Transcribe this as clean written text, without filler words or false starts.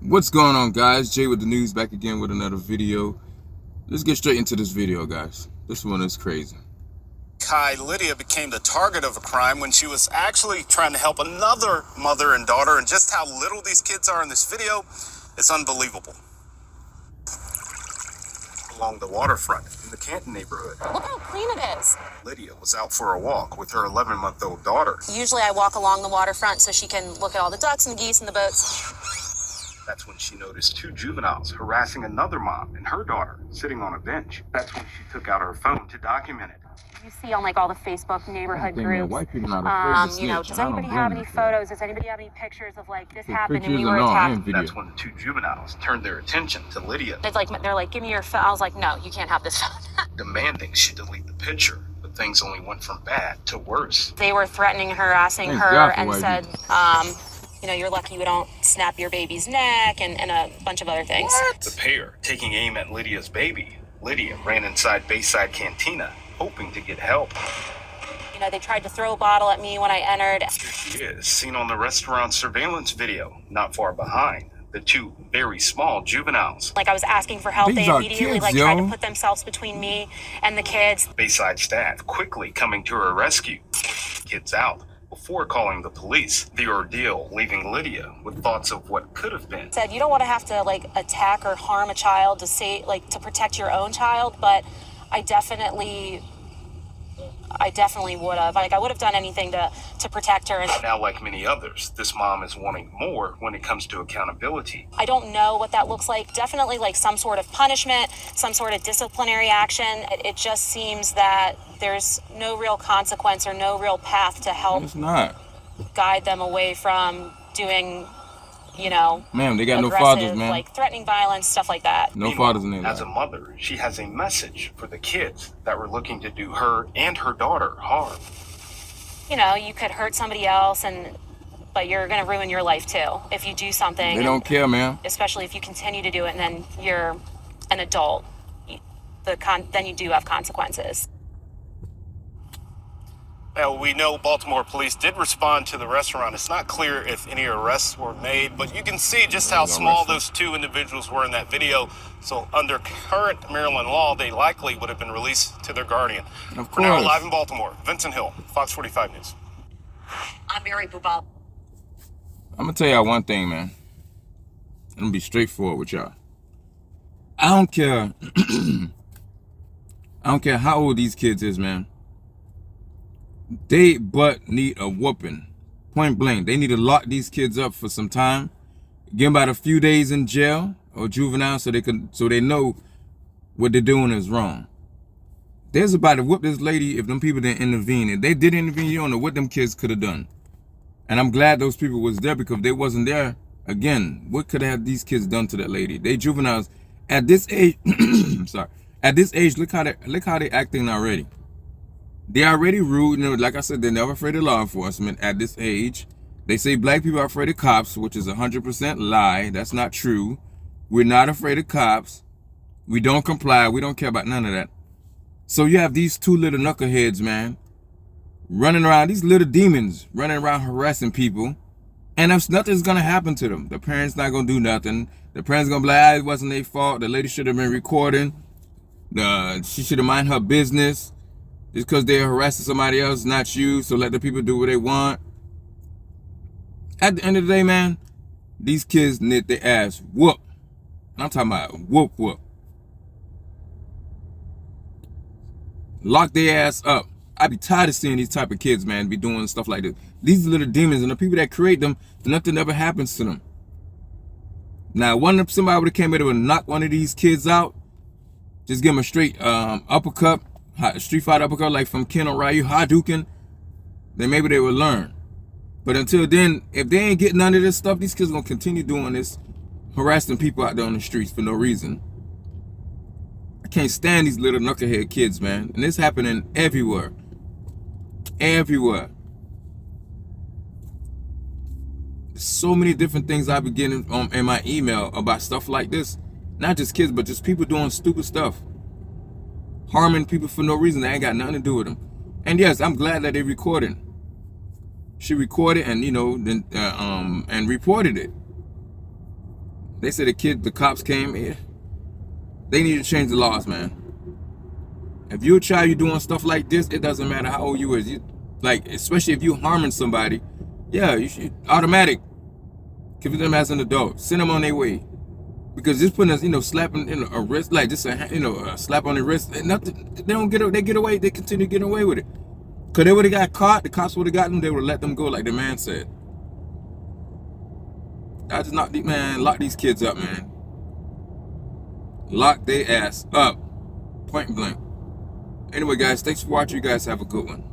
What's going on, guys? Jay with the news, back again with another video. Let's get straight into this video, guys. This one is crazy. Lydia became the target of a crime when she was actually trying to help another mother and daughter, and just how little these kids are in this video is unbelievable. Along the waterfront in the Canton neighborhood. Look how clean it is. Lydia was out for a walk with her 11-month-old daughter. Usually I walk along the waterfront so she can look at all the ducks and the geese and the boats. That's when she noticed two juveniles harassing another mom and her daughter sitting on a bench. That's when she took out her phone to document it. You see on like all the Facebook neighborhood groups, white people not afraid to you know, snitch. does I don't anybody blame have them any for that. photos? Does anybody have any pictures of like this The happened and pictures we are were not attacked? in video. That's when the two juveniles turned their attention to Lydia, They're like, give me your phone. I was like, no, you can't have this phone. demanding she delete the picture. But things only went from bad to worse. They were threatening, harassing Thank her, God for and white said, people. you know, you're lucky we don't snap your baby's neck and a bunch of other things. The pair taking aim at Lydia's baby. Lydia ran inside Bayside Cantina, hoping to get help. You know, they tried to throw a bottle at me when I entered. Here she is, seen on the restaurant surveillance video, not far behind. The two very small juveniles. Like I was asking for help, These they are immediately kids, tried yo. to put themselves between me and the kids. Bayside staff quickly coming to her rescue, pushing the kids out before calling the police. The ordeal leaving Lydia with thoughts of what could have been. Said you don't want to have to like attack or harm a child to protect your own child, but I definitely would have. Like I would have done anything to protect her. And Now, like many others, this mom is wanting more when it comes to accountability. I don't know what that looks like. Definitely like some sort of punishment, some sort of disciplinary action. It just seems that there's no real consequence or no real path to help It's not. guide them away from doing, you know, Ma'am, they got no aggressive, fathers, man. like threatening violence, stuff like that. No Meanwhile, fathers in their as a life. mother, she has a message for the kids that were looking to do her and her daughter harm. You know, you could hurt somebody else, but you're going to ruin your life too if you do something. They don't care, man. Especially if you continue to do it and then you're an adult. Then you do have consequences. Now, we know Baltimore police did respond to the restaurant. It's not clear if any arrests were made, but you can see just how small those two individuals were in that video. So under current Maryland law, they likely would have been released to their guardian. Of We're now course. live in Baltimore. Vincent Hill, Fox 45 News. I'm Mary Bubal. I'm gonna tell y'all one thing, man. I'm gonna be straightforward with y'all. I don't care. I don't care how old these kids is, man. They but need a whooping. Point blank. They need to lock these kids up for some time. Give them about a few days in jail or juvenile so they know what they're doing is wrong. There's about to whoop this lady if them people didn't intervene. If they did intervene, you don't know what them kids could have done. And I'm glad those people was there, because if they wasn't there, again, what could have these kids done to that lady? They juveniles at this age. Sorry. At this age, look how they acting already. They already rude. You know, like I said, they're never afraid of law enforcement at this age. They say black people are afraid of cops, which is 100% lie. That's not true. We're not afraid of cops. We don't comply. We don't care about none of that. So you have these two little knuckleheads, man, running around, these little demons running around harassing people. And if nothing's going to happen to them, the parents not going to do nothing. The parents going to be like, it wasn't their fault. The lady should have been recording. She should have mind her business. Just because they're harassing somebody else, not you, so let the people do what they want. At the end of the day, man, these kids need their ass whoop. I'm talking about whoop. Lock their ass up. I be tired of seeing these type of kids, man, be doing stuff like this. These little demons, and the people that create them, nothing ever happens to them. Now, somebody would have came in and knocked one of these kids out, just give them a straight uppercut, street fight uppercut, like from Ken O'Reilly, Hadouken, then maybe they would learn. But until then, if they ain't getting none of this stuff, these kids gonna continue doing this, harassing people out there on the streets for no reason. I can't stand these little knucklehead kids, man. And it's happening everywhere. Everywhere. So many different things I've been getting in my email about stuff like this. Not just kids, but just people doing stupid stuff. Harming people for no reason. That ain't got nothing to do with them. And yes, I'm glad that they recorded. She recorded and, you know, then and reported it. They said the cops came. Yeah, they need to change the laws, man. If you're a child, you're doing stuff like this, it doesn't matter how old you is. You, like, especially if you're harming somebody, yeah, you should automatic give them as an adult. Send them on their way. Because just putting us, slapping a wrist, like just a slap on the wrist, and nothing. They don't get. They get away. They continue getting away with it. Cause they would have got caught. The cops would have got them. They would let them go, like the man said. I just lock these kids up, man. Lock their ass up, point blank. Anyway, guys, thanks for watching. You guys have a good one.